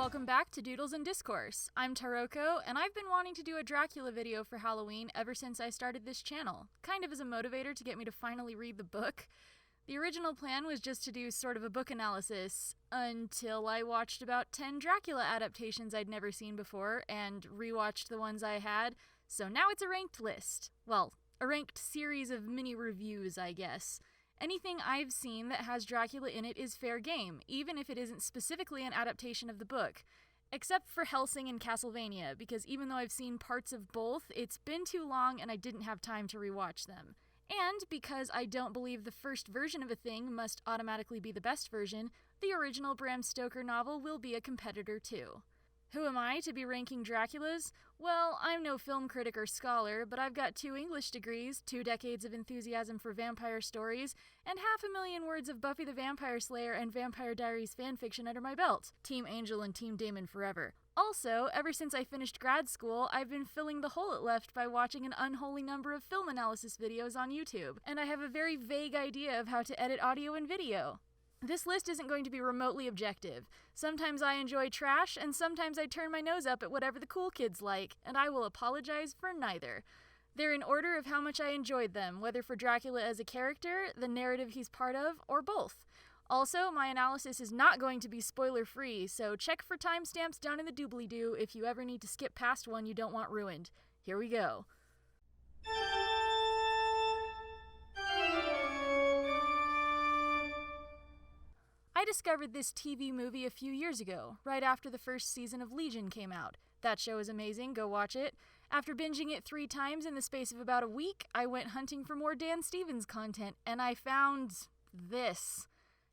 Welcome back to Doodles and Discourse. I'm Taaroko, and I've been wanting to do a Dracula video for Halloween ever since I started this channel, kind of as a motivator to get me to finally read the book. The original plan was just to do sort of a book analysis, until I watched about 10 Dracula adaptations I'd never seen before, and rewatched the ones I had, so now it's a ranked list. Well, a ranked series of mini-reviews, I guess. Anything I've seen that has Dracula in it is fair game, even if it isn't specifically an adaptation of the book. Except for Hellsing and Castlevania, because even though I've seen parts of both, it's been too long and I didn't have time to rewatch them. And because I don't believe the first version of a thing must automatically be the best version, the original Bram Stoker novel will be a competitor too. Who am I to be ranking Draculas? Well, I'm no film critic or scholar, but I've got 2 English degrees, 2 decades of enthusiasm for vampire stories, and 500,000 words of Buffy the Vampire Slayer and Vampire Diaries fanfiction under my belt. Team Angel and Team Damon forever. Also, ever since I finished grad school, I've been filling the hole it left by watching an unholy number of film analysis videos on YouTube, and I have a very vague idea of how to edit audio and video. This list isn't going to be remotely objective. Sometimes I enjoy trash, and sometimes I turn my nose up at whatever the cool kids like, and I will apologize for neither. They're in order of how much I enjoyed them, whether for Dracula as a character, the narrative he's part of, or both. Also, my analysis is not going to be spoiler-free, so check for timestamps down in the doobly-doo if you ever need to skip past one you don't want ruined. Here we go. I discovered this TV movie a few years ago, right after the first season of Legion came out. That show is amazing, go watch it. After binging it 3 times in the space of about a week, I went hunting for more Dan Stevens content, and I found this.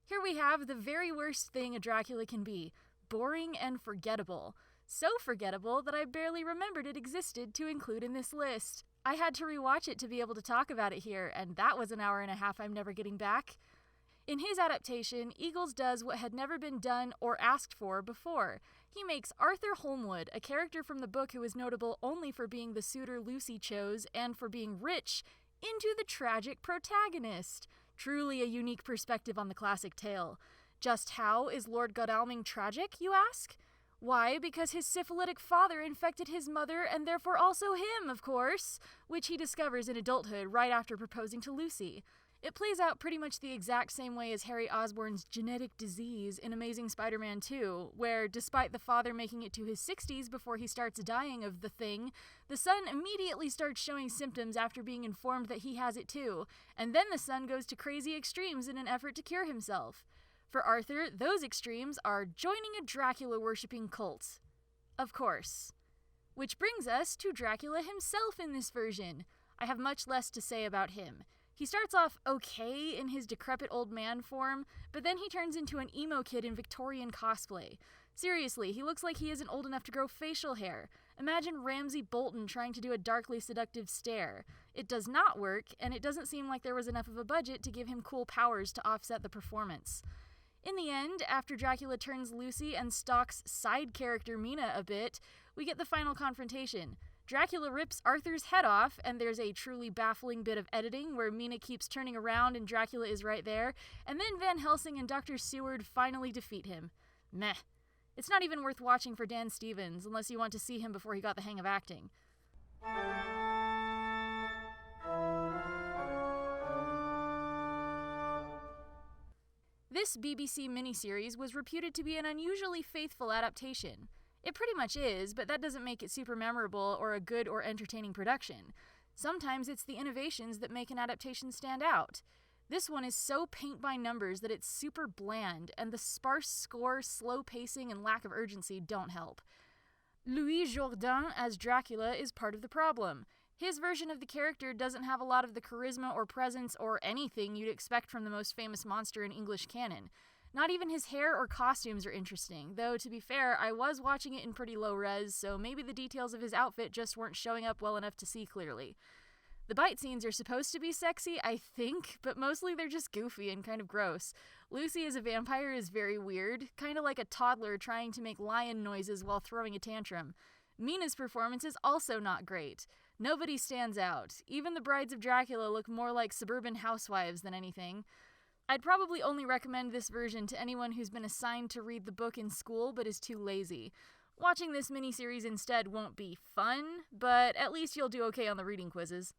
Here we have the very worst thing a Dracula can be: boring and forgettable. So forgettable that I barely remembered it existed to include in this list. I had to rewatch it to be able to talk about it here, and that was an hour and a half I'm never getting back. In his adaptation, Eagles does what had never been done or asked for before. He makes Arthur Holmwood, a character from the book who is notable only for being the suitor Lucy chose and for being rich, into the tragic protagonist. Truly a unique perspective on the classic tale. Just how is Lord Godalming tragic, you ask? Why, because his syphilitic father infected his mother and therefore also him, of course, which he discovers in adulthood right after proposing to Lucy. It plays out pretty much the exact same way as Harry Osborn's genetic disease in Amazing Spider-Man 2, where, despite the father making it to his 60s before he starts dying of the thing, the son immediately starts showing symptoms after being informed that he has it too, and then the son goes to crazy extremes in an effort to cure himself. For Arthur, those extremes are joining a Dracula-worshipping cult. Of course. Which brings us to Dracula himself in this version. I have much less to say about him. He starts off okay in his decrepit old man form, but then he turns into an emo kid in Victorian cosplay. Seriously, he looks like he isn't old enough to grow facial hair. Imagine Ramsay Bolton trying to do a darkly seductive stare. It does not work, and it doesn't seem like there was enough of a budget to give him cool powers to offset the performance. In the end, after Dracula turns Lucy and stalks side character Mina a bit, we get the final confrontation. Dracula rips Arthur's head off, and there's a truly baffling bit of editing where Mina keeps turning around and Dracula is right there, and then Van Helsing and Dr. Seward finally defeat him. Meh. It's not even worth watching for Dan Stevens, unless you want to see him before he got the hang of acting. This BBC miniseries was reputed to be an unusually faithful adaptation. It pretty much is, but that doesn't make it super memorable or a good or entertaining production. Sometimes it's the innovations that make an adaptation stand out. This one is so paint by numbers that it's super bland, and the sparse score, slow pacing, and lack of urgency don't help. Louis Jourdan as Dracula is part of the problem. His version of the character doesn't have a lot of the charisma or presence or anything you'd expect from the most famous monster in English canon. Not even his hair or costumes are interesting, though to be fair, I was watching it in pretty low res, so maybe the details of his outfit just weren't showing up well enough to see clearly. The bite scenes are supposed to be sexy, I think, but mostly they're just goofy and kind of gross. Lucy as a vampire is very weird, kind of like a toddler trying to make lion noises while throwing a tantrum. Mina's performance is also not great. Nobody stands out. Even the brides of Dracula look more like suburban housewives than anything. I'd probably only recommend this version to anyone who's been assigned to read the book in school but is too lazy. Watching this miniseries instead won't be fun, but at least you'll do okay on the reading quizzes.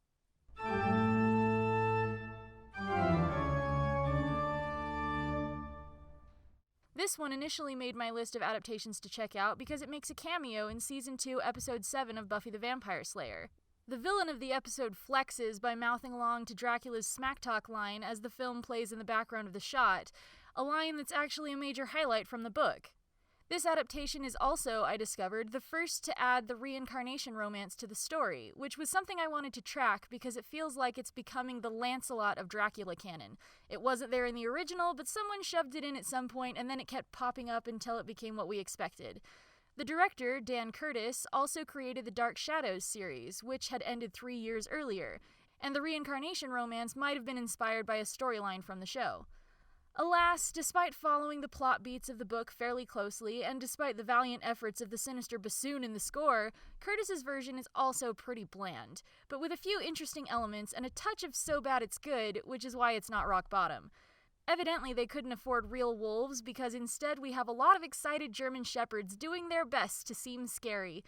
This one initially made my list of adaptations to check out because it makes a cameo in Season 2, Episode 7 of Buffy the Vampire Slayer. The villain of the episode flexes by mouthing along to Dracula's smack talk line as the film plays in the background of the shot, a line that's actually a major highlight from the book. This adaptation is also, I discovered, the first to add the reincarnation romance to the story, which was something I wanted to track because it feels like it's becoming the Lancelot of Dracula canon. It wasn't there in the original, but someone shoved it in at some point, and then it kept popping up until it became what we expected. The director, Dan Curtis, also created the Dark Shadows series, which had ended 3 years earlier, and the reincarnation romance might have been inspired by a storyline from the show. Alas, despite following the plot beats of the book fairly closely, and despite the valiant efforts of the sinister bassoon in the score, Curtis's version is also pretty bland, but with a few interesting elements and a touch of so bad it's good, which is why it's not rock bottom. Evidently, they couldn't afford real wolves because instead we have a lot of excited German shepherds doing their best to seem scary.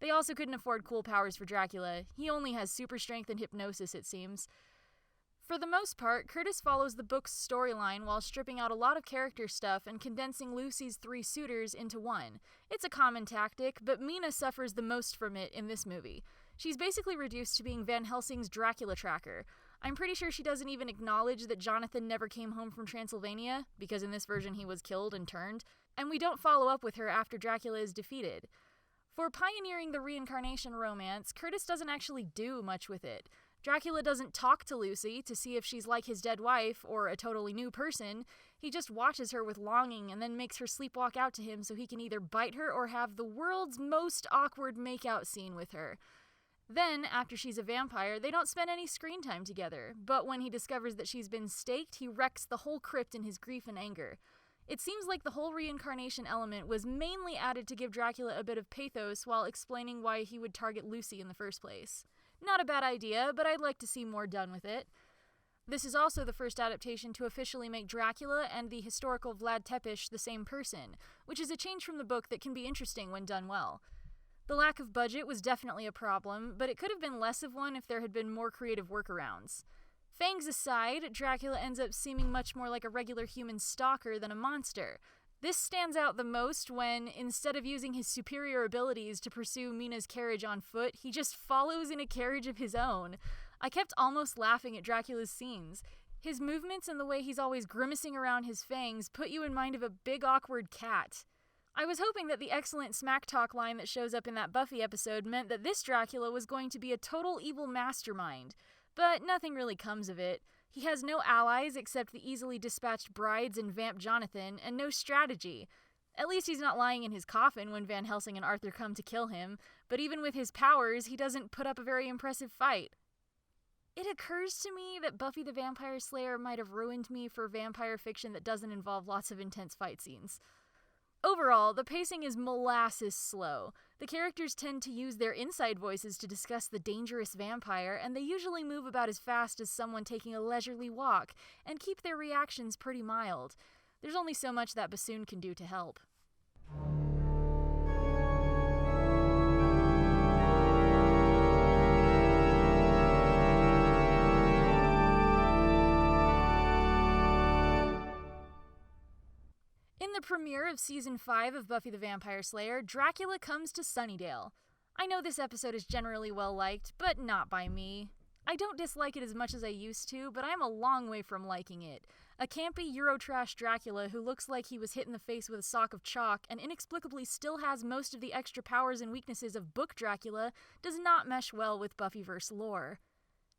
They also couldn't afford cool powers for Dracula. He only has super strength and hypnosis, it seems. For the most part, Curtis follows the book's storyline while stripping out a lot of character stuff and condensing Lucy's 3 suitors into one. It's a common tactic, but Mina suffers the most from it in this movie. She's basically reduced to being Van Helsing's Dracula tracker. I'm pretty sure she doesn't even acknowledge that Jonathan never came home from Transylvania, because in this version he was killed and turned, and we don't follow up with her after Dracula is defeated. For pioneering the reincarnation romance, Curtis doesn't actually do much with it. Dracula doesn't talk to Lucy to see if she's like his dead wife or a totally new person. He just watches her with longing and then makes her sleepwalk out to him so he can either bite her or have the world's most awkward makeout scene with her. Then, after she's a vampire, they don't spend any screen time together, but when he discovers that she's been staked, he wrecks the whole crypt in his grief and anger. It seems like the whole reincarnation element was mainly added to give Dracula a bit of pathos while explaining why he would target Lucy in the first place. Not a bad idea, but I'd like to see more done with it. This is also the first adaptation to officially make Dracula and the historical Vlad Tepes the same person, which is a change from the book that can be interesting when done well. The lack of budget was definitely a problem, but it could have been less of one if there had been more creative workarounds. Fangs aside, Dracula ends up seeming much more like a regular human stalker than a monster. This stands out the most when, instead of using his superior abilities to pursue Mina's carriage on foot, he just follows in a carriage of his own. I kept almost laughing at Dracula's scenes. His movements and the way he's always grimacing around his fangs put you in mind of a big awkward cat. I was hoping that the excellent smack talk line that shows up in that Buffy episode meant that this Dracula was going to be a total evil mastermind, but nothing really comes of it. He has no allies except the easily dispatched brides and Vamp Jonathan, and no strategy. At least he's not lying in his coffin when Van Helsing and Arthur come to kill him, but even with his powers, he doesn't put up a very impressive fight. It occurs to me that Buffy the Vampire Slayer might have ruined me for vampire fiction that doesn't involve lots of intense fight scenes. Overall, the pacing is molasses slow. The characters tend to use their inside voices to discuss the dangerous vampire, and they usually move about as fast as someone taking a leisurely walk, and keep their reactions pretty mild. There's only so much that bassoon can do to help. In the premiere of Season 5 of Buffy the Vampire Slayer, Dracula comes to Sunnydale. I know this episode is generally well-liked, but not by me. I don't dislike it as much as I used to, but I'm a long way from liking it. A campy Eurotrash Dracula who looks like he was hit in the face with a sock of chalk and inexplicably still has most of the extra powers and weaknesses of book Dracula does not mesh well with Buffyverse lore.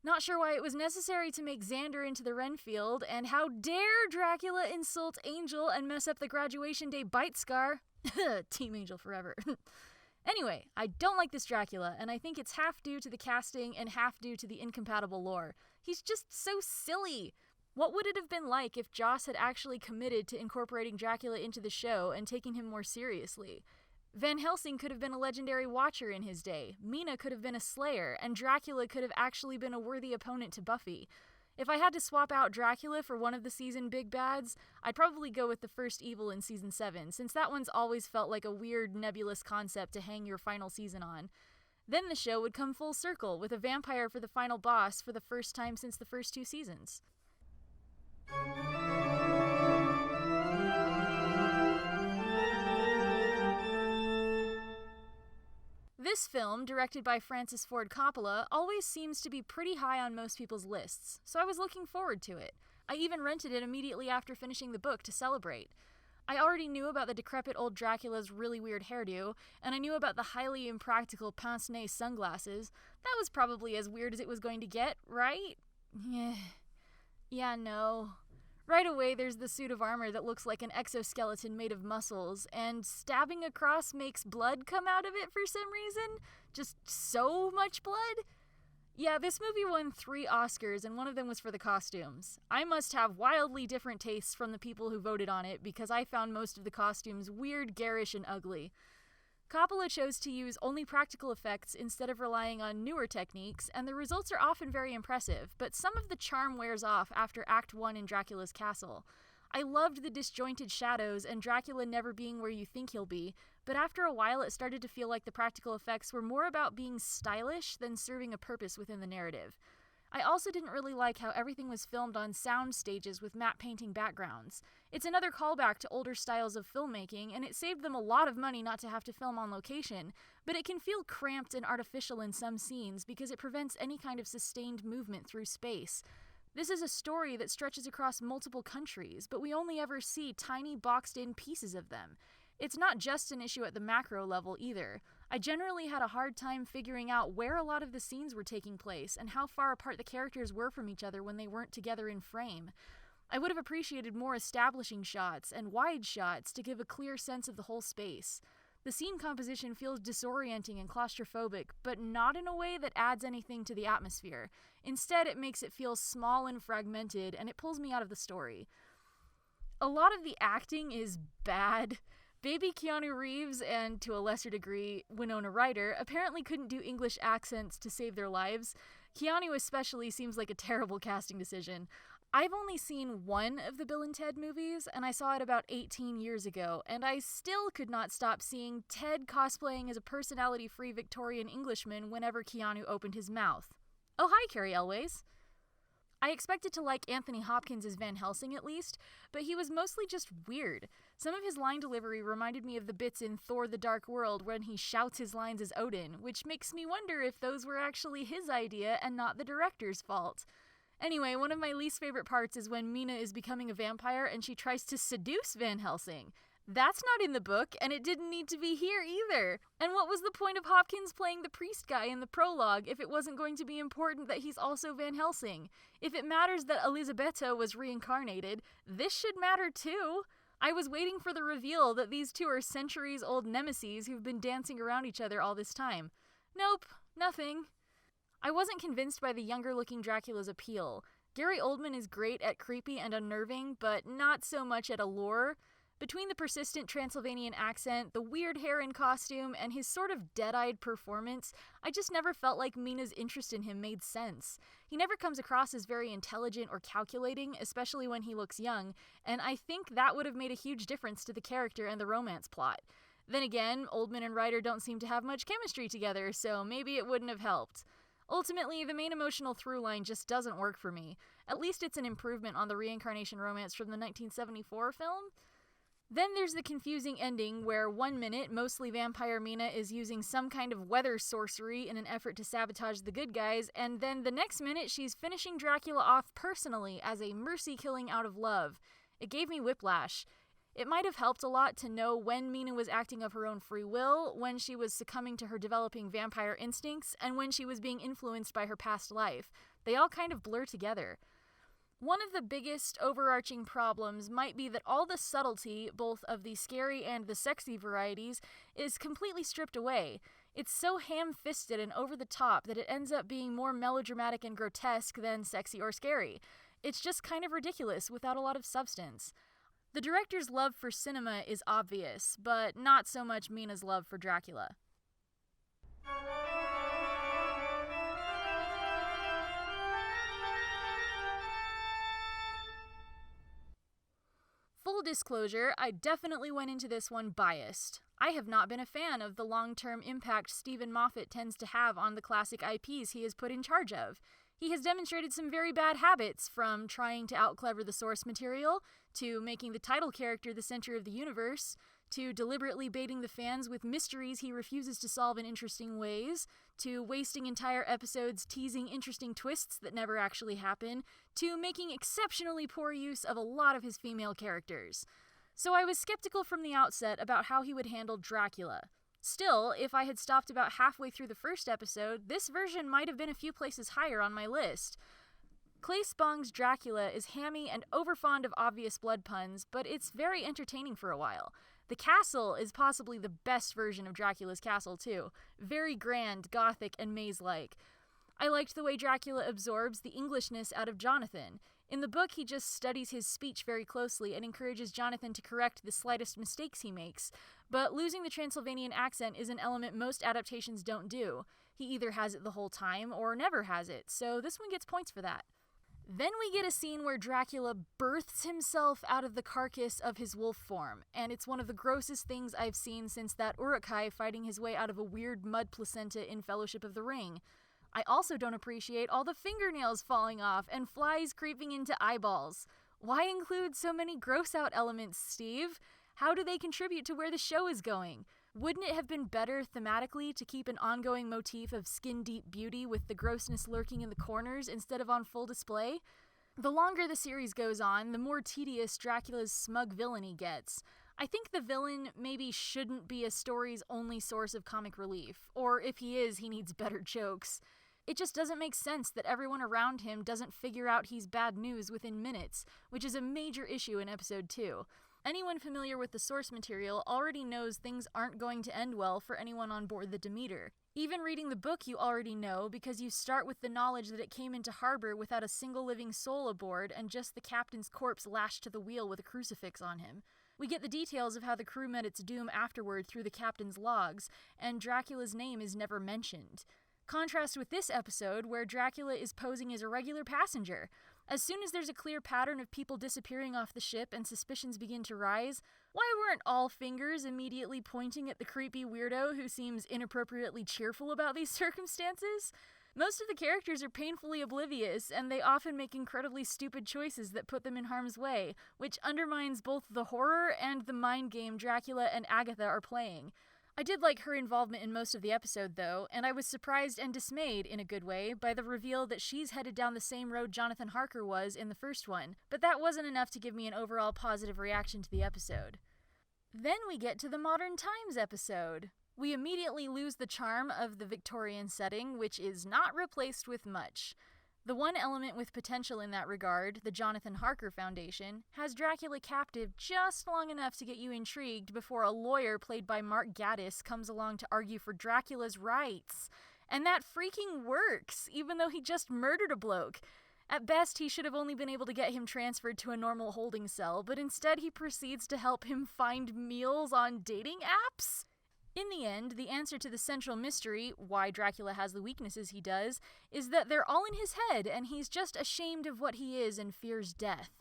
Not sure why it was necessary to make Xander into the Renfield, and how dare Dracula insult Angel and mess up the graduation day bite scar? Team Angel forever. Anyway, I don't like this Dracula, and I think it's half due to the casting and half due to the incompatible lore. He's just so silly. What would it have been like if Joss had actually committed to incorporating Dracula into the show and taking him more seriously? Van Helsing could have been a legendary watcher in his day, Mina could have been a slayer, and Dracula could have actually been a worthy opponent to Buffy. If I had to swap out Dracula for one of the season big bads, I'd probably go with the first evil in season 7, since that one's always felt like a weird, nebulous concept to hang your final season on. Then the show would come full circle, with a vampire for the final boss for the first time since the first 2 seasons. This film, directed by Francis Ford Coppola, always seems to be pretty high on most people's lists, so I was looking forward to it. I even rented it immediately after finishing the book to celebrate. I already knew about the decrepit old Dracula's really weird hairdo, and I knew about the highly impractical pince-nez sunglasses. That was probably as weird as it was going to get, right? Yeah, no. Right away, there's the suit of armor that looks like an exoskeleton made of muscles, and stabbing across makes blood come out of it for some reason. Just so much blood. Yeah, this movie won 3 Oscars, and one of them was for the costumes. I must have wildly different tastes from the people who voted on it, because I found most of the costumes weird, garish, and ugly. Coppola chose to use only practical effects instead of relying on newer techniques, and the results are often very impressive, but some of the charm wears off after Act 1 in Dracula's castle. I loved the disjointed shadows and Dracula never being where you think he'll be, but after a while it started to feel like the practical effects were more about being stylish than serving a purpose within the narrative. I also didn't really like how everything was filmed on sound stages with matte painting backgrounds. It's another callback to older styles of filmmaking, and it saved them a lot of money not to have to film on location, but it can feel cramped and artificial in some scenes because it prevents any kind of sustained movement through space. This is a story that stretches across multiple countries, but we only ever see tiny boxed-in pieces of them. It's not just an issue at the macro level either. I generally had a hard time figuring out where a lot of the scenes were taking place and how far apart the characters were from each other when they weren't together in frame. I would have appreciated more establishing shots and wide shots to give a clear sense of the whole space. The scene composition feels disorienting and claustrophobic, but not in a way that adds anything to the atmosphere. Instead, it makes it feel small and fragmented, and it pulls me out of the story. A lot of the acting is bad. Baby Keanu Reeves and, to a lesser degree, Winona Ryder apparently couldn't do English accents to save their lives. Keanu especially seems like a terrible casting decision. I've only seen one of the Bill and Ted movies, and I saw it about 18 years ago, and I still could not stop seeing Ted cosplaying as a personality-free Victorian Englishman whenever Keanu opened his mouth. Oh, hi, Carrie Elways. I expected to like Anthony Hopkins as Van Helsing at least, but he was mostly just weird. Some of his line delivery reminded me of the bits in Thor: The Dark World when he shouts his lines as Odin, which makes me wonder if those were actually his idea and not the director's fault. Anyway, one of my least favorite parts is when Mina is becoming a vampire and she tries to seduce Van Helsing. That's not in the book, and it didn't need to be here either. And what was the point of Hopkins playing the priest guy in the prologue if it wasn't going to be important that he's also Van Helsing? If it matters that Elisabetta was reincarnated, this should matter too. I was waiting for the reveal that these two are centuries-old nemeses who've been dancing around each other all this time. Nope, nothing. I wasn't convinced by the younger-looking Dracula's appeal. Gary Oldman is great at creepy and unnerving, but not so much at allure. Between the persistent Transylvanian accent, the weird hair and costume, and his sort of dead-eyed performance, I just never felt like Mina's interest in him made sense. He never comes across as very intelligent or calculating, especially when he looks young, and I think that would have made a huge difference to the character and the romance plot. Then again, Oldman and Ryder don't seem to have much chemistry together, so maybe it wouldn't have helped. Ultimately, the main emotional through line just doesn't work for me. At least it's an improvement on the reincarnation romance from the 1974 film. Then there's the confusing ending where 1 minute, mostly vampire Mina is using some kind of weather sorcery in an effort to sabotage the good guys, and then the next minute she's finishing Dracula off personally as a mercy killing out of love. It gave me whiplash. It might have helped a lot to know when Mina was acting of her own free will, when she was succumbing to her developing vampire instincts, and when she was being influenced by her past life. They all kind of blur together. One of the biggest overarching problems might be that all the subtlety, both of the scary and the sexy varieties, is completely stripped away. It's so ham-fisted and over-the-top that it ends up being more melodramatic and grotesque than sexy or scary. It's just kind of ridiculous without a lot of substance. The director's love for cinema is obvious, but not so much Mina's love for Dracula. disclosure, I definitely went into this one biased. I have not been a fan of the long-term impact Stephen Moffat tends to have on the classic IPs he is put in charge of. He has demonstrated some very bad habits, from trying to outclever the source material, to making the title character the center of the universe, to deliberately baiting the fans with mysteries he refuses to solve in interesting ways, to wasting entire episodes teasing interesting twists that never actually happen, to making exceptionally poor use of a lot of his female characters. So I was skeptical from the outset about how he would handle Dracula. Still, if I had stopped about halfway through the first episode, this version might have been a few places higher on my list. Clay Spong's Dracula is hammy and overfond of obvious blood puns, but it's very entertaining for a while. The castle is possibly the best version of Dracula's castle, too. Very grand, gothic, and maze-like. I liked the way Dracula absorbs the Englishness out of Jonathan. In the book, he just studies his speech very closely and encourages Jonathan to correct the slightest mistakes he makes. But losing the Transylvanian accent is an element most adaptations don't do. He either has it the whole time or never has it, so this one gets points for that. Then we get a scene where Dracula births himself out of the carcass of his wolf form, and it's one of the grossest things I've seen since that Uruk-hai fighting his way out of a weird mud placenta in Fellowship of the Ring. I also don't appreciate all the fingernails falling off and flies creeping into eyeballs. Why include so many gross-out elements, Steve? How do they contribute to where the show is going? Wouldn't it have been better thematically to keep an ongoing motif of skin-deep beauty with the grossness lurking in the corners instead of on full display? The longer the series goes on, the more tedious Dracula's smug villainy gets. I think the villain maybe shouldn't be a story's only source of comic relief, or if he is, he needs better jokes. It just doesn't make sense that everyone around him doesn't figure out he's bad news within minutes, which is a major issue in episode 2. Anyone familiar with the source material already knows things aren't going to end well for anyone on board the Demeter. Even reading the book you already know, because you start with the knowledge that it came into harbor without a single living soul aboard and just the captain's corpse lashed to the wheel with a crucifix on him. We get the details of how the crew met its doom afterward through the captain's logs, and Dracula's name is never mentioned. Contrast with this episode, where Dracula is posing as a regular passenger. As soon as there's a clear pattern of people disappearing off the ship and suspicions begin to rise, why weren't all fingers immediately pointing at the creepy weirdo who seems inappropriately cheerful about these circumstances? Most of the characters are painfully oblivious, and they often make incredibly stupid choices that put them in harm's way, which undermines both the horror and the mind game Dracula and Agatha are playing. I did like her involvement in most of the episode, though, and I was surprised and dismayed, in a good way, by the reveal that she's headed down the same road Jonathan Harker was in the first one, but that wasn't enough to give me an overall positive reaction to the episode. Then we get to the Modern Times episode. We immediately lose the charm of the Victorian setting, which is not replaced with much. The one element with potential in that regard, the Jonathan Harker Foundation, has Dracula captive just long enough to get you intrigued before a lawyer played by Mark Gatiss comes along to argue for Dracula's rights. And that freaking works, even though he just murdered a bloke. At best, he should have only been able to get him transferred to a normal holding cell, but instead he proceeds to help him find meals on dating apps? In the end, the answer to the central mystery, why Dracula has the weaknesses he does, is that they're all in his head and he's just ashamed of what he is and fears death.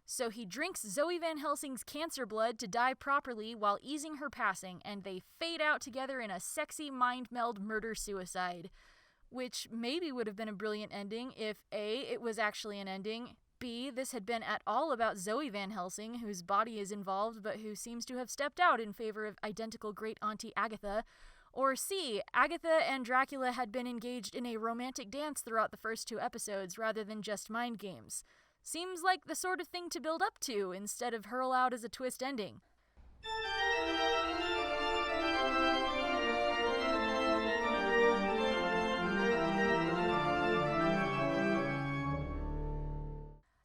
So he drinks Zoe Van Helsing's cancer blood to die properly while easing her passing, and they fade out together in a sexy mind meld murder-suicide. Which maybe would have been a brilliant ending if A, it was actually an ending, B, this had been at all about Zoe Van Helsing, whose body is involved but who seems to have stepped out in favor of identical great auntie Agatha, or C, Agatha and Dracula had been engaged in a romantic dance throughout the first 2 episodes rather than just mind games. Seems like the sort of thing to build up to instead of hurl out as a twist ending.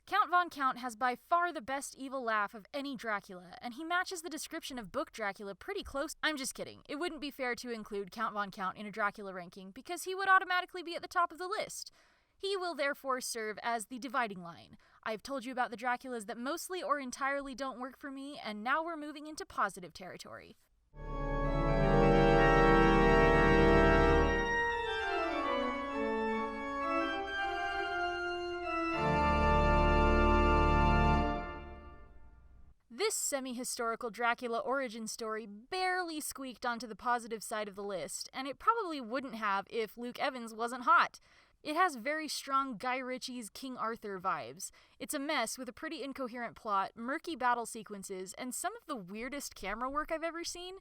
Count Von Count has by far the best evil laugh of any Dracula, and he matches the description of book Dracula pretty close. I'm just kidding. It wouldn't be fair to include Count Von Count in a Dracula ranking, because he would automatically be at the top of the list. He will therefore serve as the dividing line. I've told you about the Draculas that mostly or entirely don't work for me, and now we're moving into positive territory. This this semi-historical Dracula origin story barely squeaked onto the positive side of the list, and it probably wouldn't have if Luke Evans wasn't hot. It has very strong Guy Ritchie's King Arthur vibes. It's a mess with a pretty incoherent plot, murky battle sequences, and some of the weirdest camera work I've ever seen.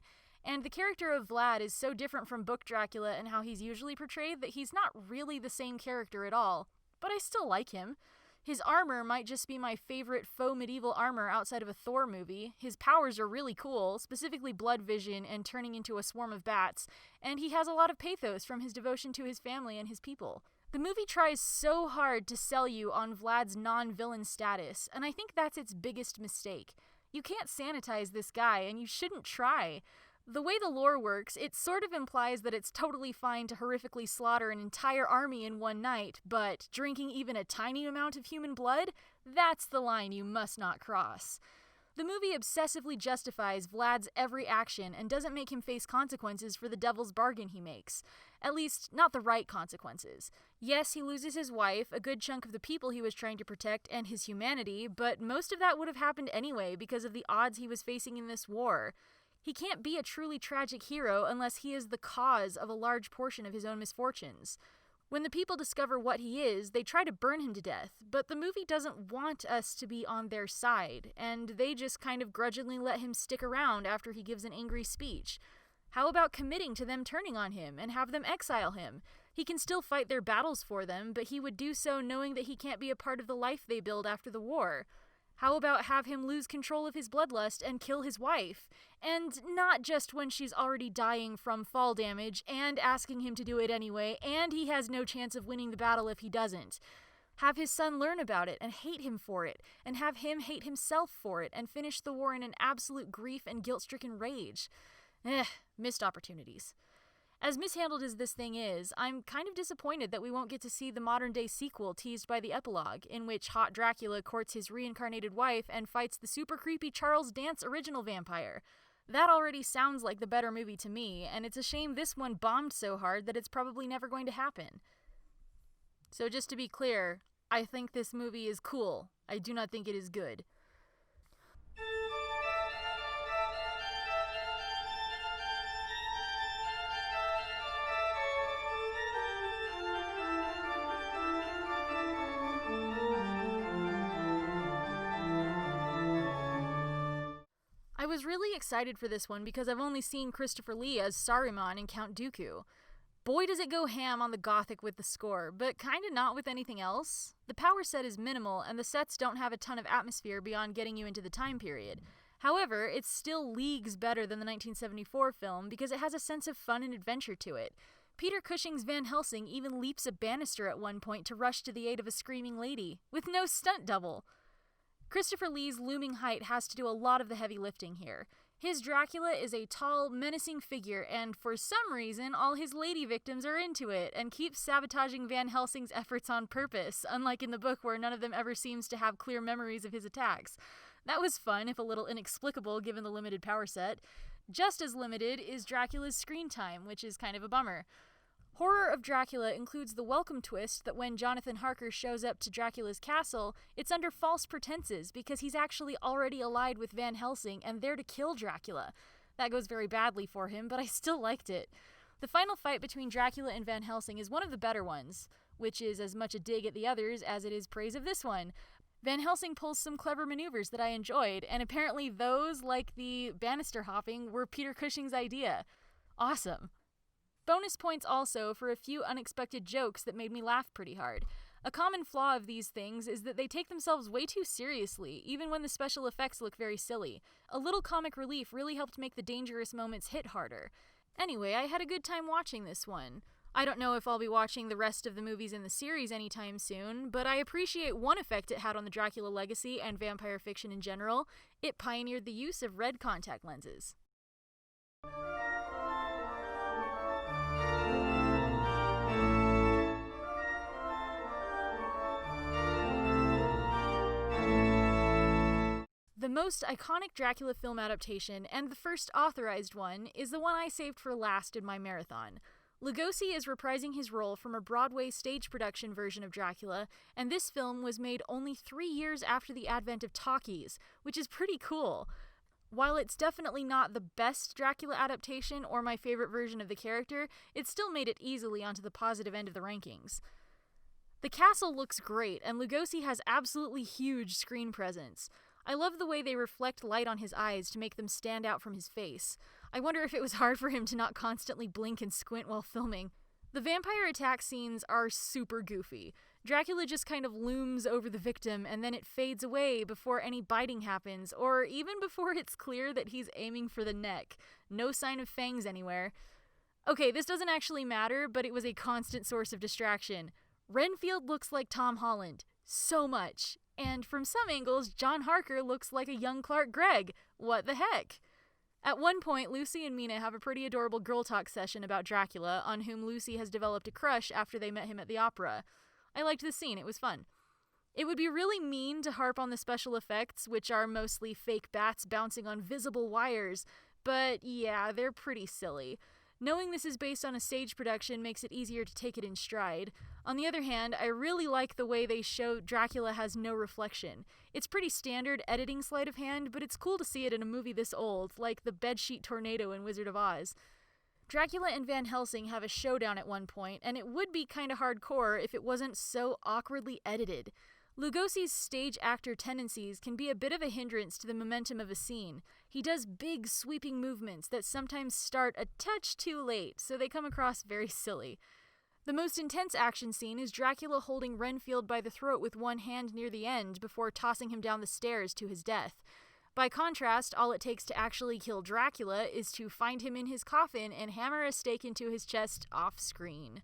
And the character of Vlad is so different from book Dracula and how he's usually portrayed that he's not really the same character at all. But I still like him. His armor might just be my favorite faux medieval armor outside of a Thor movie. His powers are really cool, specifically blood vision and turning into a swarm of bats, and he has a lot of pathos from his devotion to his family and his people. The movie tries so hard to sell you on Vlad's non-villain status, and I think that's its biggest mistake. You can't sanitize this guy, and you shouldn't try. The way the lore works, it sort of implies that it's totally fine to horrifically slaughter an entire army in one night, but drinking even a tiny amount of human blood? That's the line you must not cross. The movie obsessively justifies Vlad's every action and doesn't make him face consequences for the devil's bargain he makes. At least, not the right consequences. Yes, he loses his wife, a good chunk of the people he was trying to protect, and his humanity, but most of that would have happened anyway because of the odds he was facing in this war. He can't be a truly tragic hero unless he is the cause of a large portion of his own misfortunes. When the people discover what he is, they try to burn him to death, but the movie doesn't want us to be on their side, and they just kind of grudgingly let him stick around after he gives an angry speech. How about committing to them turning on him and have them exile him? He can still fight their battles for them, but he would do so knowing that he can't be a part of the life they build after the war. How about have him lose control of his bloodlust and kill his wife? And not just when she's already dying from fall damage and asking him to do it anyway, and he has no chance of winning the battle if he doesn't. Have his son learn about it and hate him for it, and have him hate himself for it and finish the war in an absolute grief and guilt-stricken rage. Missed opportunities. As mishandled as this thing is, I'm kind of disappointed that we won't get to see the modern-day sequel teased by the epilogue, in which hot Dracula courts his reincarnated wife and fights the super creepy Charles Dance original vampire. That already sounds like the better movie to me, and it's a shame this one bombed so hard that it's probably never going to happen. So just to be clear, I think this movie is cool. I do not think it is good. I was really excited for this one because I've only seen Christopher Lee as Saruman in Count Dooku. Boy does it go ham on the gothic with the score, but kinda not with anything else. The power set is minimal, and the sets don't have a ton of atmosphere beyond getting you into the time period. However, it's still leagues better than the 1974 film because it has a sense of fun and adventure to it. Peter Cushing's Van Helsing even leaps a banister at one point to rush to the aid of a screaming lady, with no stunt double. Christopher Lee's looming height has to do a lot of the heavy lifting here. His Dracula is a tall, menacing figure, and for some reason, all his lady victims are into it, and keep sabotaging Van Helsing's efforts on purpose, unlike in the book where none of them ever seems to have clear memories of his attacks. That was fun, if a little inexplicable given the limited power set. Just as limited is Dracula's screen time, which is kind of a bummer. Horror of Dracula includes the welcome twist that when Jonathan Harker shows up to Dracula's castle, it's under false pretenses because he's actually already allied with Van Helsing and there to kill Dracula. That goes very badly for him, but I still liked it. The final fight between Dracula and Van Helsing is one of the better ones, which is as much a dig at the others as it is praise of this one. Van Helsing pulls some clever maneuvers that I enjoyed, and apparently those, like the banister hopping, were Peter Cushing's idea. Awesome. Bonus points also for a few unexpected jokes that made me laugh pretty hard. A common flaw of these things is that they take themselves way too seriously, even when the special effects look very silly. A little comic relief really helped make the dangerous moments hit harder. Anyway, I had a good time watching this one. I don't know if I'll be watching the rest of the movies in the series anytime soon, but I appreciate one effect it had on the Dracula legacy and vampire fiction in general. It pioneered the use of red contact lenses. The most iconic Dracula film adaptation, and the first authorized one, is the one I saved for last in my marathon. Lugosi is reprising his role from a Broadway stage production version of Dracula, and this film was made only 3 years after the advent of talkies, which is pretty cool. While it's definitely not the best Dracula adaptation or my favorite version of the character, it still made it easily onto the positive end of the rankings. The castle looks great, and Lugosi has absolutely huge screen presence. I love the way they reflect light on his eyes to make them stand out from his face. I wonder if it was hard for him to not constantly blink and squint while filming. The vampire attack scenes are super goofy. Dracula just kind of looms over the victim and then it fades away before any biting happens, or even before it's clear that he's aiming for the neck. No sign of fangs anywhere. Okay, this doesn't actually matter, but it was a constant source of distraction. Renfield looks like Tom Holland. So much. And from some angles, John Harker looks like a young Clark Gregg. What the heck? At one point, Lucy and Mina have a pretty adorable girl talk session about Dracula, on whom Lucy has developed a crush after they met him at the opera. I liked the scene, it was fun. It would be really mean to harp on the special effects, which are mostly fake bats bouncing on visible wires, but yeah, they're pretty silly. Knowing this is based on a stage production makes it easier to take it in stride. On the other hand, I really like the way they show Dracula has no reflection. It's pretty standard editing sleight of hand, but it's cool to see it in a movie this old, like the bedsheet tornado in Wizard of Oz. Dracula and Van Helsing have a showdown at one point, and it would be kinda hardcore if it wasn't so awkwardly edited. Lugosi's stage actor tendencies can be a bit of a hindrance to the momentum of a scene. He does big, sweeping movements that sometimes start a touch too late, so they come across very silly. The most intense action scene is Dracula holding Renfield by the throat with one hand near the end before tossing him down the stairs to his death. By contrast, all it takes to actually kill Dracula is to find him in his coffin and hammer a stake into his chest off-screen.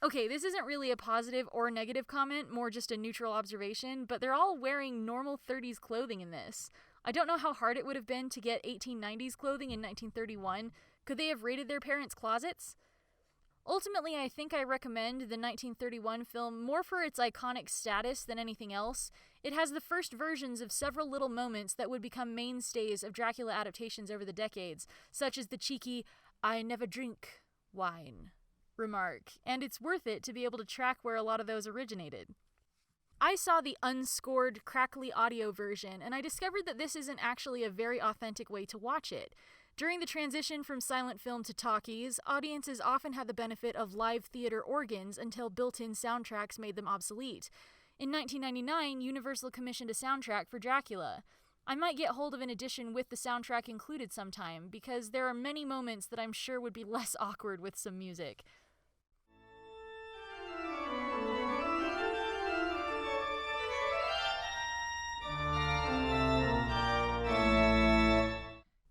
Okay, this isn't really a positive or negative comment, more just a neutral observation, but they're all wearing normal 30s clothing in this. I don't know how hard it would have been to get 1890s clothing in 1931. Could they have raided their parents' closets? Ultimately, I think I recommend the 1931 film more for its iconic status than anything else. It has the first versions of several little moments that would become mainstays of Dracula adaptations over the decades, such as the cheeky, "I never drink wine" remark, and it's worth it to be able to track where a lot of those originated. I saw the unscored, crackly audio version, and I discovered that this isn't actually a very authentic way to watch it. During the transition from silent film to talkies, audiences often had the benefit of live theater organs until built-in soundtracks made them obsolete. In 1999, Universal commissioned a soundtrack for Dracula. I might get hold of an edition with the soundtrack included sometime, because there are many moments that I'm sure would be less awkward with some music.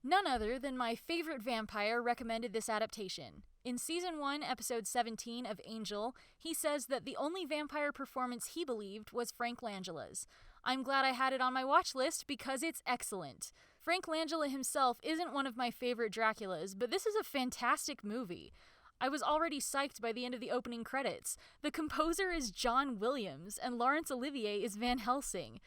None other than my favorite vampire recommended this adaptation. In Season 1, Episode 17 of Angel, he says that the only vampire performance he believed was Frank Langela's. I'm glad I had it on my watch list because it's excellent. Frank Langella himself isn't one of my favorite Draculas, but this is a fantastic movie. I was already psyched by the end of the opening credits. The composer is John Williams, and Laurence Olivier is Van Helsing.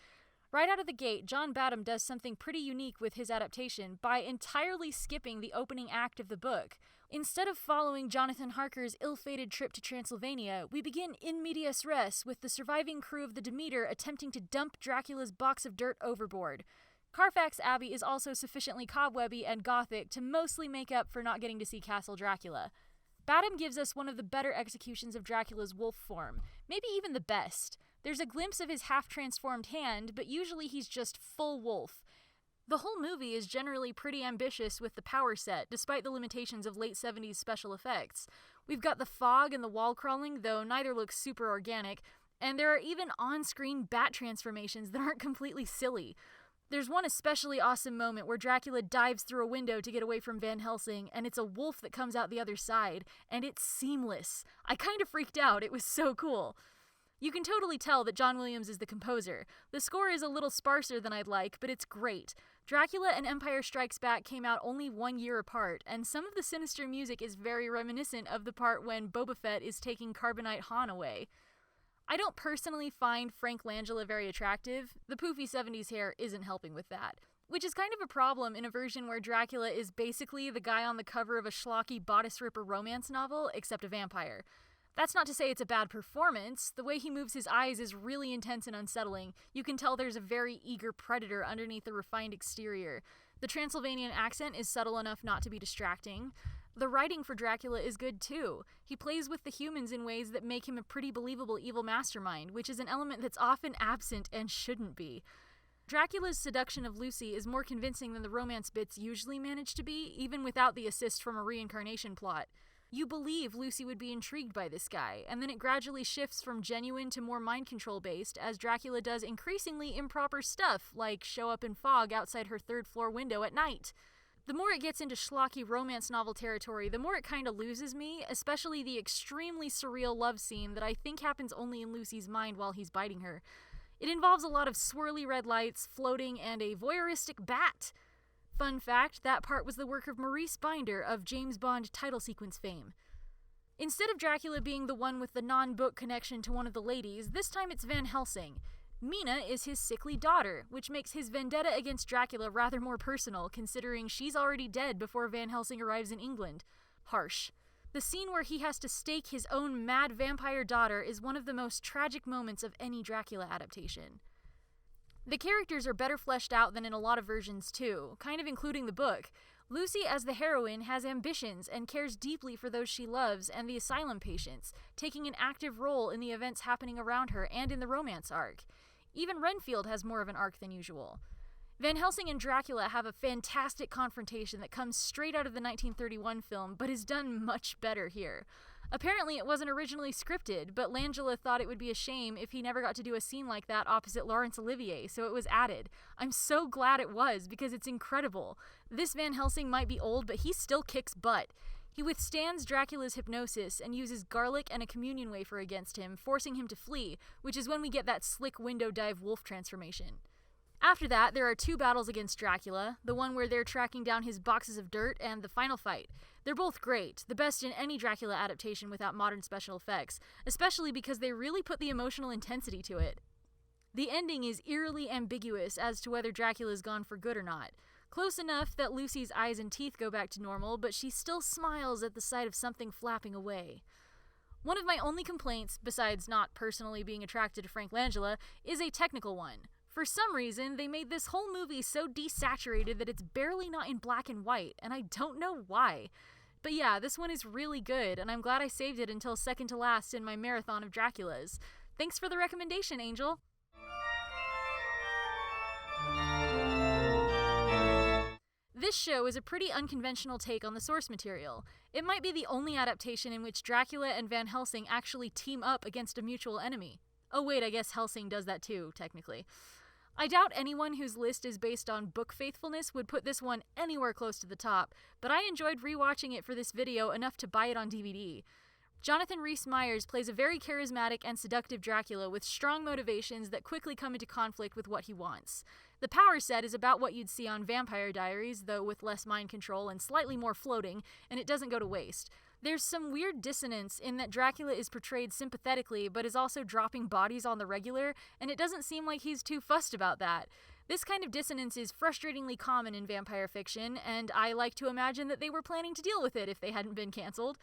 Right out of the gate, John Badham does something pretty unique with his adaptation by entirely skipping the opening act of the book. Instead of following Jonathan Harker's ill-fated trip to Transylvania, we begin in medias res with the surviving crew of the Demeter attempting to dump Dracula's box of dirt overboard. Carfax Abbey is also sufficiently cobwebby and gothic to mostly make up for not getting to see Castle Dracula. Badham gives us one of the better executions of Dracula's wolf form, maybe even the best. There's a glimpse of his half-transformed hand, but usually he's just full wolf. The whole movie is generally pretty ambitious with the power set, despite the limitations of late 70s special effects. We've got the fog and the wall crawling, though neither looks super organic, and there are even on-screen bat transformations that aren't completely silly. There's one especially awesome moment where Dracula dives through a window to get away from Van Helsing, and it's a wolf that comes out the other side, and it's seamless. I kind of freaked out, it was so cool. You can totally tell that John Williams is the composer. The score is a little sparser than I'd like, but it's great. Dracula and Empire Strikes Back came out only 1 year apart, and some of the sinister music is very reminiscent of the part when Boba Fett is taking Carbonite Han away. I don't personally find Frank Langella very attractive. The poofy 70s hair isn't helping with that. Which is kind of a problem in a version where Dracula is basically the guy on the cover of a schlocky bodice ripper romance novel, except a vampire. That's not to say it's a bad performance. The way he moves his eyes is really intense and unsettling. You can tell there's a very eager predator underneath the refined exterior. The Transylvanian accent is subtle enough not to be distracting. The writing for Dracula is good too. He plays with the humans in ways that make him a pretty believable evil mastermind, which is an element that's often absent and shouldn't be. Dracula's seduction of Lucy is more convincing than the romance bits usually manage to be, even without the assist from a reincarnation plot. You believe Lucy would be intrigued by this guy, and then it gradually shifts from genuine to more mind control based as Dracula does increasingly improper stuff, like show up in fog outside her third floor window at night. The more it gets into schlocky romance novel territory, the more it kinda loses me, especially the extremely surreal love scene that I think happens only in Lucy's mind while he's biting her. It involves a lot of swirly red lights, floating, and a voyeuristic bat. Fun fact, that part was the work of Maurice Binder of James Bond title sequence fame. Instead of Dracula being the one with the non-book connection to one of the ladies, this time it's Van Helsing. Mina is his sickly daughter, which makes his vendetta against Dracula rather more personal, considering she's already dead before Van Helsing arrives in England. Harsh. The scene where he has to stake his own mad vampire daughter is one of the most tragic moments of any Dracula adaptation. The characters are better fleshed out than in a lot of versions too, kind of including the book. Lucy as the heroine has ambitions and cares deeply for those she loves and the asylum patients, taking an active role in the events happening around her and in the romance arc. Even Renfield has more of an arc than usual. Van Helsing and Dracula have a fantastic confrontation that comes straight out of the 1931 film, but is done much better here. Apparently it wasn't originally scripted, but Langella thought it would be a shame if he never got to do a scene like that opposite Laurence Olivier, so it was added. I'm so glad it was, because it's incredible. This Van Helsing might be old, but he still kicks butt. He withstands Dracula's hypnosis and uses garlic and a communion wafer against him, forcing him to flee, which is when we get that slick window dive wolf transformation. After that, there are two battles against Dracula, the one where they're tracking down his boxes of dirt, and the final fight. They're both great, the best in any Dracula adaptation without modern special effects, especially because they really put the emotional intensity to it. The ending is eerily ambiguous as to whether Dracula's gone for good or not. Close enough that Lucy's eyes and teeth go back to normal, but she still smiles at the sight of something flapping away. One of my only complaints, besides not personally being attracted to Frank Langella, is a technical one. For some reason, they made this whole movie so desaturated that it's barely not in black and white, and I don't know why. But yeah, this one is really good, and I'm glad I saved it until second to last in my marathon of Draculas. Thanks for the recommendation, Angel. This show is a pretty unconventional take on the source material. It might be the only adaptation in which Dracula and Van Helsing actually team up against a mutual enemy. Oh wait, I guess Helsing does that too, technically. I doubt anyone whose list is based on book faithfulness would put this one anywhere close to the top, but I enjoyed rewatching it for this video enough to buy it on DVD. Jonathan Rhys-Meyers plays a very charismatic and seductive Dracula with strong motivations that quickly come into conflict with what he wants. The power set is about what you'd see on Vampire Diaries, though with less mind control and slightly more floating, and it doesn't go to waste. There's some weird dissonance in that Dracula is portrayed sympathetically, but is also dropping bodies on the regular, and it doesn't seem like he's too fussed about that. This kind of dissonance is frustratingly common in vampire fiction, and I like to imagine that they were planning to deal with it if they hadn't been cancelled.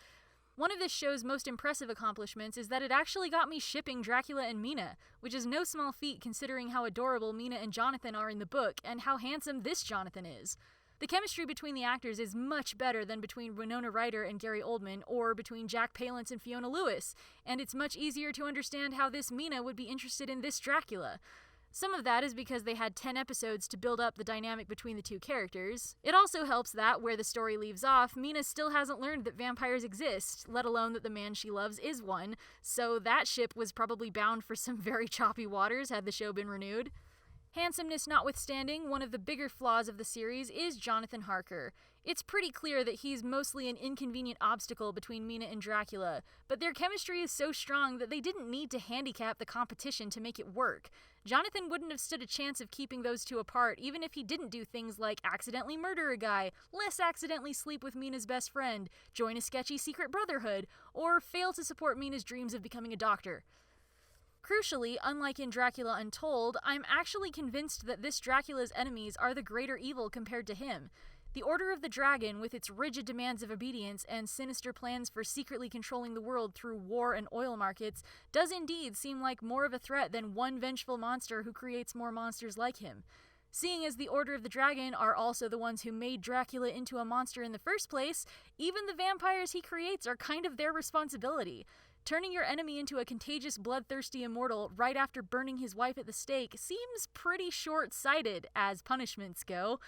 One of this show's most impressive accomplishments is that it actually got me shipping Dracula and Mina, which is no small feat considering how adorable Mina and Jonathan are in the book, and how handsome this Jonathan is. The chemistry between the actors is much better than between Winona Ryder and Gary Oldman, or between Jack Palance and Fiona Lewis, and it's much easier to understand how this Mina would be interested in this Dracula. Some of that is because they had 10 episodes to build up the dynamic between the two characters. It also helps that, where the story leaves off, Mina still hasn't learned that vampires exist, let alone that the man she loves is one, so that ship was probably bound for some very choppy waters had the show been renewed. Handsomeness notwithstanding, one of the bigger flaws of the series is Jonathan Harker. It's pretty clear that he's mostly an inconvenient obstacle between Mina and Dracula, but their chemistry is so strong that they didn't need to handicap the competition to make it work. Jonathan wouldn't have stood a chance of keeping those two apart even if he didn't do things like accidentally murder a guy, less accidentally sleep with Mina's best friend, join a sketchy secret brotherhood, or fail to support Mina's dreams of becoming a doctor. Crucially, unlike in Dracula Untold, I'm actually convinced that this Dracula's enemies are the greater evil compared to him. The Order of the Dragon, with its rigid demands of obedience and sinister plans for secretly controlling the world through war and oil markets, does indeed seem like more of a threat than one vengeful monster who creates more monsters like him. Seeing as the Order of the Dragon are also the ones who made Dracula into a monster in the first place, even the vampires he creates are kind of their responsibility. Turning your enemy into a contagious, bloodthirsty immortal right after burning his wife at the stake seems pretty short-sighted, as punishments go.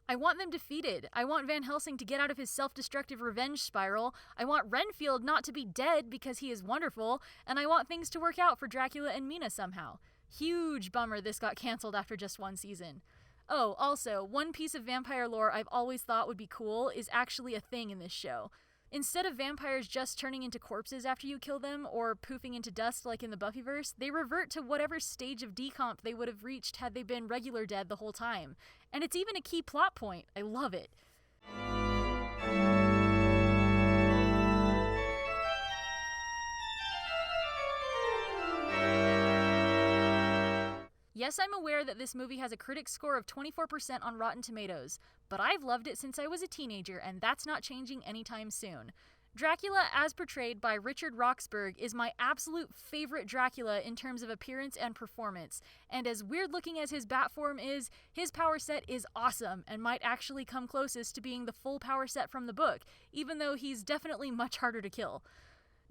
I want them defeated. I want Van Helsing to get out of his self-destructive revenge spiral. I want Renfield not to be dead because he is wonderful. And I want things to work out for Dracula and Mina somehow. Huge bummer this got cancelled after just one season. Oh, also, one piece of vampire lore I've always thought would be cool is actually a thing in this show. Instead of vampires just turning into corpses after you kill them, or poofing into dust like in the Buffyverse, they revert to whatever stage of decomp they would have reached had they been regular dead the whole time. And it's even a key plot point. I love it. Yes, I'm aware that this movie has a critic score of 24% on Rotten Tomatoes, but I've loved it since I was a teenager, and that's not changing anytime soon. Dracula, as portrayed by Richard Roxburgh, is my absolute favorite Dracula in terms of appearance and performance, and as weird-looking as his bat form is, his power set is awesome, and might actually come closest to being the full power set from the book, even though he's definitely much harder to kill.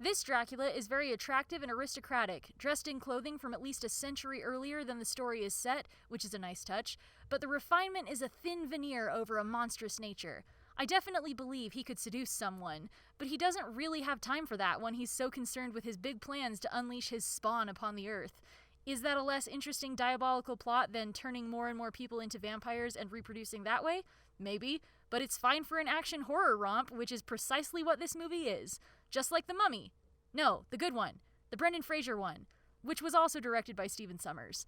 This Dracula is very attractive and aristocratic, dressed in clothing from at least a century earlier than the story is set, which is a nice touch, but the refinement is a thin veneer over a monstrous nature. I definitely believe he could seduce someone, but he doesn't really have time for that when he's so concerned with his big plans to unleash his spawn upon the earth. Is that a less interesting diabolical plot than turning more and more people into vampires and reproducing that way? Maybe, but it's fine for an action horror romp, which is precisely what this movie is. Just like The Mummy. No, the good one. The Brendan Fraser one, which was also directed by Stephen Sommers.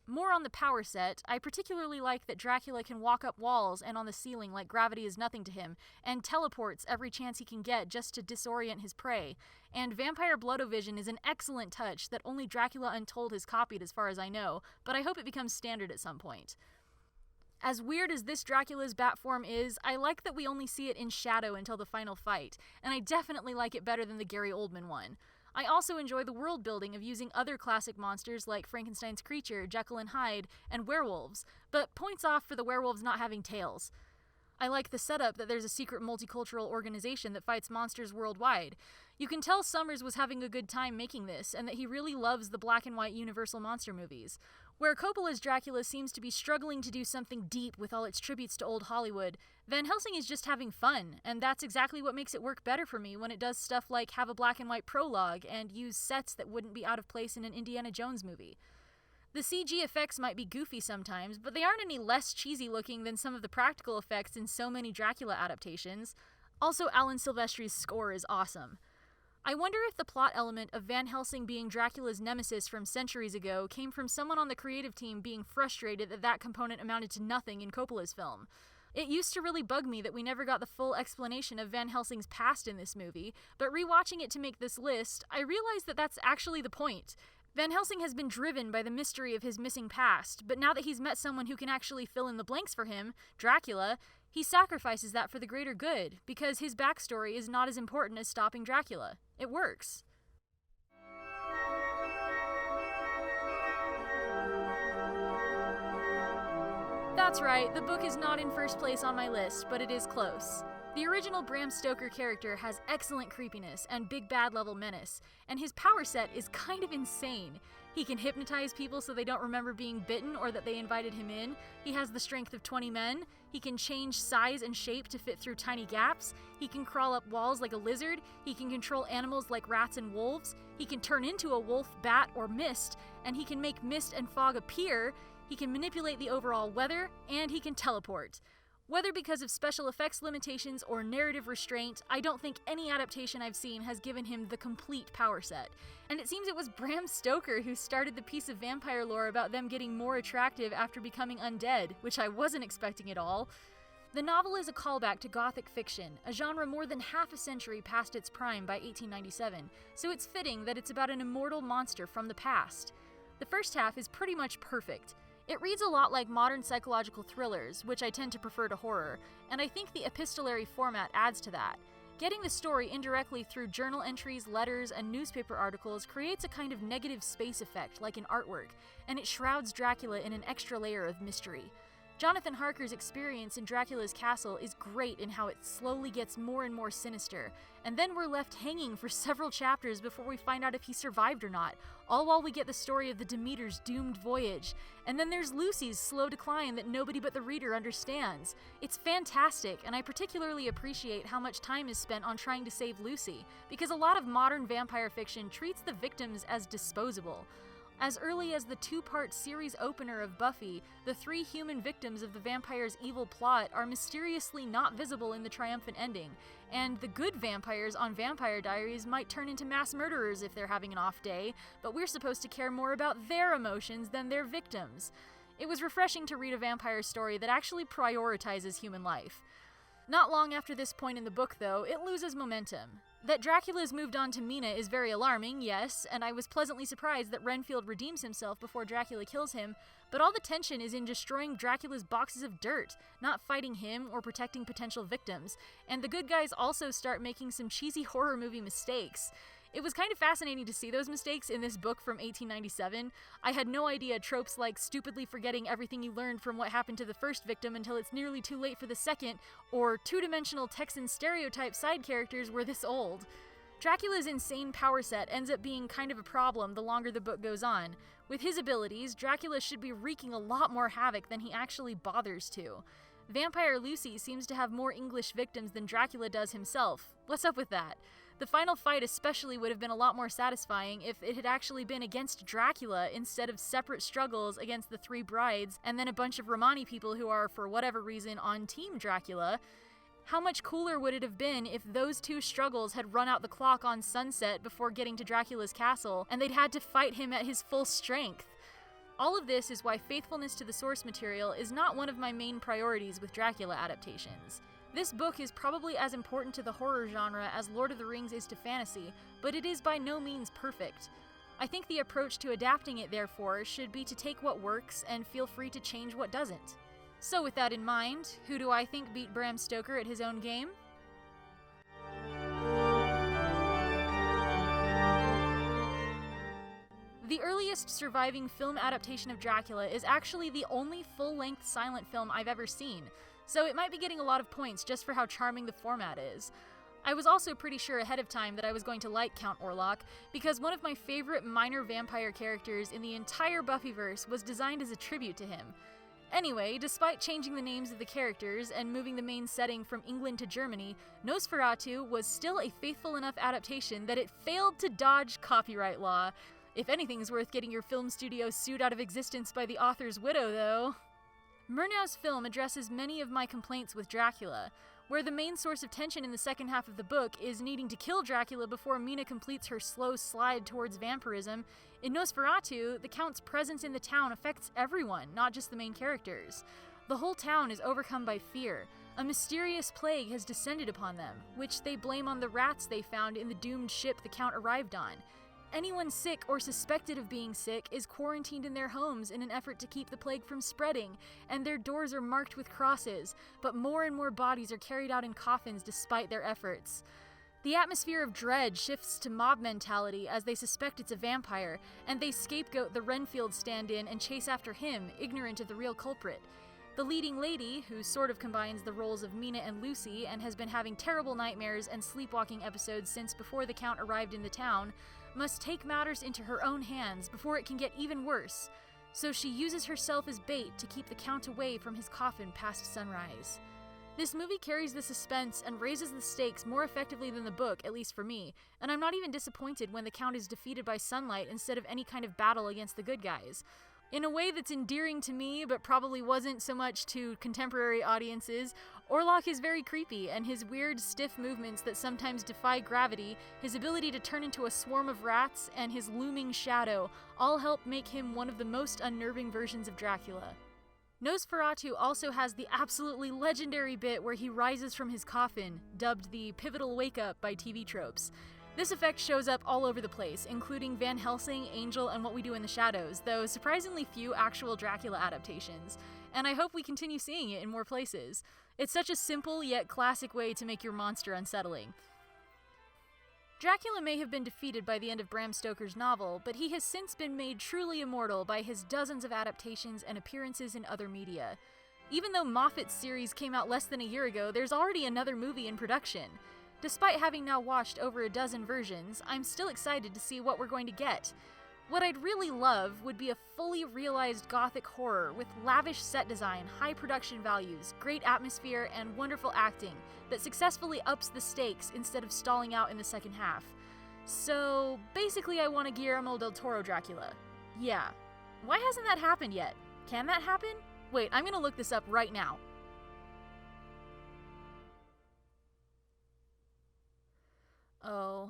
More on the power set, I particularly like that Dracula can walk up walls and on the ceiling like gravity is nothing to him, and teleports every chance he can get just to disorient his prey. And vampire bloodovision is an excellent touch that only Dracula Untold has copied as far as I know, but I hope it becomes standard at some point. As weird as this Dracula's bat form is, I like that we only see it in shadow until the final fight, and I definitely like it better than the Gary Oldman one. I also enjoy the world building of using other classic monsters like Frankenstein's creature, Jekyll and Hyde, and werewolves, but points off for the werewolves not having tails. I like the setup that there's a secret multicultural organization that fights monsters worldwide. You can tell Sommers was having a good time making this, and that he really loves the black and white Universal monster movies. Where Coppola's Dracula seems to be struggling to do something deep with all its tributes to old Hollywood, Van Helsing is just having fun, and that's exactly what makes it work better for me when it does stuff like have a black and white prologue and use sets that wouldn't be out of place in an Indiana Jones movie. The CG effects might be goofy sometimes, but they aren't any less cheesy looking than some of the practical effects in so many Dracula adaptations. Also, Alan Silvestri's score is awesome. I wonder if the plot element of Van Helsing being Dracula's nemesis from centuries ago came from someone on the creative team being frustrated that that component amounted to nothing in Coppola's film. It used to really bug me that we never got the full explanation of Van Helsing's past in this movie, but rewatching it to make this list, I realized that that's actually the point. Van Helsing has been driven by the mystery of his missing past, but now that he's met someone who can actually fill in the blanks for him, Dracula, he sacrifices that for the greater good, because his backstory is not as important as stopping Dracula. It works. That's right, the book is not in first place on my list, but it is close. The original Bram Stoker character has excellent creepiness and big bad level menace, and his power set is kind of insane. He can hypnotize people so they don't remember being bitten or that they invited him in. He has the strength of 20 men. He can change size and shape to fit through tiny gaps. He can crawl up walls like a lizard. He can control animals like rats and wolves. He can turn into a wolf, bat, or mist, and he can make mist and fog appear. He can manipulate the overall weather, and he can teleport. Whether because of special effects limitations or narrative restraint, I don't think any adaptation I've seen has given him the complete power set. And it seems it was Bram Stoker who started the piece of vampire lore about them getting more attractive after becoming undead, which I wasn't expecting at all. The novel is a callback to Gothic fiction, a genre more than half a century past its prime by 1897, so it's fitting that it's about an immortal monster from the past. The first half is pretty much perfect. It reads a lot like modern psychological thrillers, which I tend to prefer to horror, and I think the epistolary format adds to that. Getting the story indirectly through journal entries, letters, and newspaper articles creates a kind of negative space effect like in artwork, and it shrouds Dracula in an extra layer of mystery. Jonathan Harker's experience in Dracula's castle is great in how it slowly gets more and more sinister, and then we're left hanging for several chapters before we find out if he survived or not, all while we get the story of the Demeter's doomed voyage. And then there's Lucy's slow decline that nobody but the reader understands. It's fantastic, and I particularly appreciate how much time is spent on trying to save Lucy, because a lot of modern vampire fiction treats the victims as disposable. As early as the two-part series opener of Buffy, the 3 human victims of the vampire's evil plot are mysteriously not visible in the triumphant ending, and the good vampires on Vampire Diaries might turn into mass murderers if they're having an off day, but we're supposed to care more about their emotions than their victims. It was refreshing to read a vampire story that actually prioritizes human life. Not long after this point in the book, though, it loses momentum. That Dracula's moved on to Mina is very alarming, yes, and I was pleasantly surprised that Renfield redeems himself before Dracula kills him, but all the tension is in destroying Dracula's boxes of dirt, not fighting him or protecting potential victims, and the good guys also start making some cheesy horror movie mistakes. It was kind of fascinating to see those mistakes in this book from 1897. I had no idea tropes like stupidly forgetting everything you learned from what happened to the first victim until it's nearly too late for the second, or two-dimensional Texan stereotype side characters were this old. Dracula's insane power set ends up being kind of a problem the longer the book goes on. With his abilities, Dracula should be wreaking a lot more havoc than he actually bothers to. Vampire Lucy seems to have more English victims than Dracula does himself. What's up with that? The final fight especially would have been a lot more satisfying if it had actually been against Dracula instead of separate struggles against the 3 brides and then a bunch of Romani people who are, for whatever reason, on Team Dracula. How much cooler would it have been if those 2 struggles had run out the clock on sunset before getting to Dracula's castle, and they'd had to fight him at his full strength? All of this is why faithfulness to the source material is not one of my main priorities with Dracula adaptations. This book is probably as important to the horror genre as Lord of the Rings is to fantasy, but it is by no means perfect. I think the approach to adapting it, therefore, should be to take what works and feel free to change what doesn't. So with that in mind, who do I think beat Bram Stoker at his own game? The earliest surviving film adaptation of Dracula is actually the only full-length silent film I've ever seen, so it might be getting a lot of points just for how charming the format is. I was also pretty sure ahead of time that I was going to like Count Orlok, because one of my favorite minor vampire characters in the entire Buffyverse was designed as a tribute to him. Anyway, despite changing the names of the characters and moving the main setting from England to Germany, Nosferatu was still a faithful enough adaptation that it failed to dodge copyright law. If anything's worth getting your film studio sued out of existence by the author's widow, though. Murnau's film addresses many of my complaints with Dracula. Where the main source of tension in the second half of the book is needing to kill Dracula before Mina completes her slow slide towards vampirism, in Nosferatu, the Count's presence in the town affects everyone, not just the main characters. The whole town is overcome by fear. A mysterious plague has descended upon them, which they blame on the rats they found in the doomed ship the Count arrived on. Anyone sick or suspected of being sick is quarantined in their homes in an effort to keep the plague from spreading, and their doors are marked with crosses, but more and more bodies are carried out in coffins despite their efforts. The atmosphere of dread shifts to mob mentality as they suspect it's a vampire, and they scapegoat the Renfield stand-in and chase after him, ignorant of the real culprit. The leading lady, who sort of combines the roles of Mina and Lucy and has been having terrible nightmares and sleepwalking episodes since before the Count arrived in the town, must take matters into her own hands before it can get even worse, so she uses herself as bait to keep the Count away from his coffin past sunrise. This movie carries the suspense and raises the stakes more effectively than the book, at least for me, and I'm not even disappointed when the Count is defeated by sunlight instead of any kind of battle against the good guys. In a way that's endearing to me, but probably wasn't so much to contemporary audiences, Orlok is very creepy, and his weird, stiff movements that sometimes defy gravity, his ability to turn into a swarm of rats, and his looming shadow all help make him one of the most unnerving versions of Dracula. Nosferatu also has the absolutely legendary bit where he rises from his coffin, dubbed the pivotal wake-up by TV tropes. This effect shows up all over the place, including Van Helsing, Angel, and What We Do in the Shadows, though surprisingly few actual Dracula adaptations, and I hope we continue seeing it in more places. It's such a simple yet classic way to make your monster unsettling. Dracula may have been defeated by the end of Bram Stoker's novel, but he has since been made truly immortal by his dozens of adaptations and appearances in other media. Even though Moffat's series came out less than a year ago, there's already another movie in production. Despite having now watched over a dozen versions, I'm still excited to see what we're going to get. What I'd really love would be a fully realized gothic horror with lavish set design, high production values, great atmosphere, and wonderful acting that successfully ups the stakes instead of stalling out in the second half. So, basically I want a Guillermo del Toro Dracula. Yeah. Why hasn't that happened yet? Can that happen? Wait, I'm gonna look this up right now. Oh,